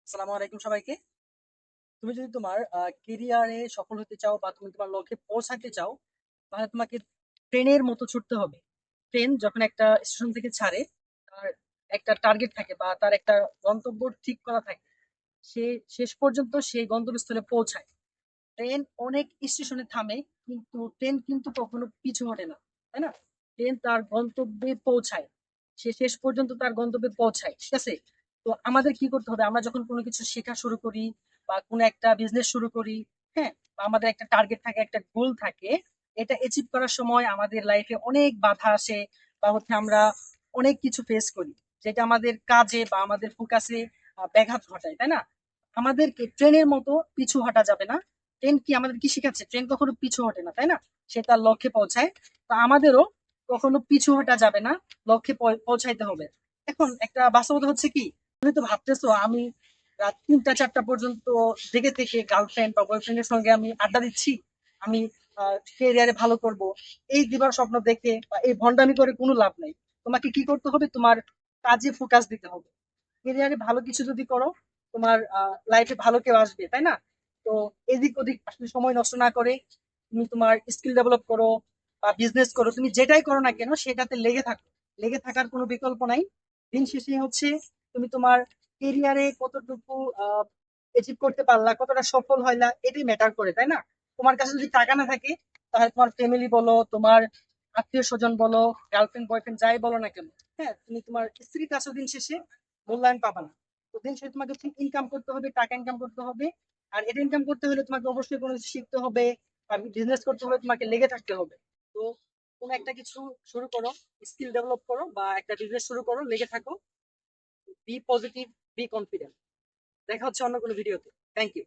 আসসালামু আলাইকুম সবাইকে। তুমি যদি তোমার কেরিয়ারে সফল হতে চাও বা তুমি তোমার লক্ষ্যে পৌঁছাতে চাও, তাহলে তোমাকে ট্রেনের মতো ছুটতে হবে। ট্রেন যখন একটা স্টেশন থেকে ছাড়ে, তার একটা টার্গেট থাকে বা তার একটা গন্তব্য ঠিক করা থাকে। সে শেষ পর্যন্ত সেই গন্তব্যস্থলে পৌঁছায়। ট্রেন অনেক স্টেশনে থামে, কিন্তু ট্রেন কিন্তু কখনো পিছু হটে না, তাই না? ট্রেন তার গন্তব্যে পৌঁছায়, সে শেষ পর্যন্ত তার গন্তব্যে পৌঁছায়, ঠিক আছে? তো আমাদের কি করতে হবে, আমরা যখন কোনো কিছু শেখা শুরু করি বা কোনো একটা বিজনেস শুরু করি, হ্যাঁ, বা আমাদের একটা টার্গেট থাকে, একটা গোল থাকে, এটা অ্যাচিভ করার সময় আমাদের লাইফে অনেক বাধা আসে, বা আমরা অনেক কিছু ফেস করি, যেটা আমাদের কাজে বা আমাদের ফোকাসে ব্যাঘাত ঘটায়, তাই না? আমাদেরকে ট্রেনের মতো পিছু হটা যাবে না। ট্রেন কি আমাদের কি শিখাচ্ছে? ট্রেন কখনো পিছু হটে না, তাই না? সে তার লক্ষ্যে পৌঁছায়। তো আমাদেরও কখনো পিছু হটা যাবে না, লক্ষ্যে পৌঁছাইতে হবে। এখন একটা বাস্তবতা হচ্ছে কি, তুমি তো ভাবতেছো আমি রাত 3টা 4টা পর্যন্ত জেগে থেকে গার্লফ্রেন্ড বা বয়ফ্রেন্ডের সঙ্গে আমি আড্ডা দিচ্ছি, আমি কেরিয়ারে ভালো করব, এই দিবার স্বপ্ন দেখে বা এই ভন্ডামি করে কোনো লাভ নাই। তোমাকে কি করতে হবে? তোমার কাজে ফোকাস দিতে হবে। কেরিয়ারে ভালো কিছু যদি করো, তোমার লাইফে ভালো কেউ আসবে, তাই না? তো এদিক ওদিক আসলে সময় নষ্ট না করে তুমি তোমার স্কিল ডেভেলপ করো বা বিজনেস করো, তুমি যেটাই করো না কেন সেটাতে লেগে থাকো। লেগে থাকার কোনো বিকল্প নাই। দিন শেষে হচ্ছে তুমি তোমার কেরিয়ারে কতটুকু অ্যাচিভ করতে পারলা, কতটা সফল হইলা, এটাই ম্যাটার করে, তাই না? তোমার কাছে যদি টাকা না থাকে, তাহলে তোমার ফ্যামিলি বলো, তোমার আত্মীয় স্বজন বলো, গার্লফ্রেন্ড বয়ফ্রেন্ড যাই বলো না কেন, হ্যাঁ, তুমি তোমার স্ত্রীর কাছে দিন শেষে মূল্যায়ন পাবা না। তো দিন শেষে তোমাকে ইনকাম করতে হবে, টাকা ইনকাম করতে হবে। আর এটা ইনকাম করতে হলে তোমাকে অবশ্যই কোনো কিছু শিখতে হবে, আর বিজনেস করতে হলে তোমাকে লেগে থাকতে হবে। তো কোনো একটা কিছু শুরু করো, স্কিল ডেভেলপ করো বা একটা বিজনেস শুরু করো, লেগে থাকো। Be positive, be confident. দেখা হচ্ছে অন্য কোনো ভিডিওতে। Thank you.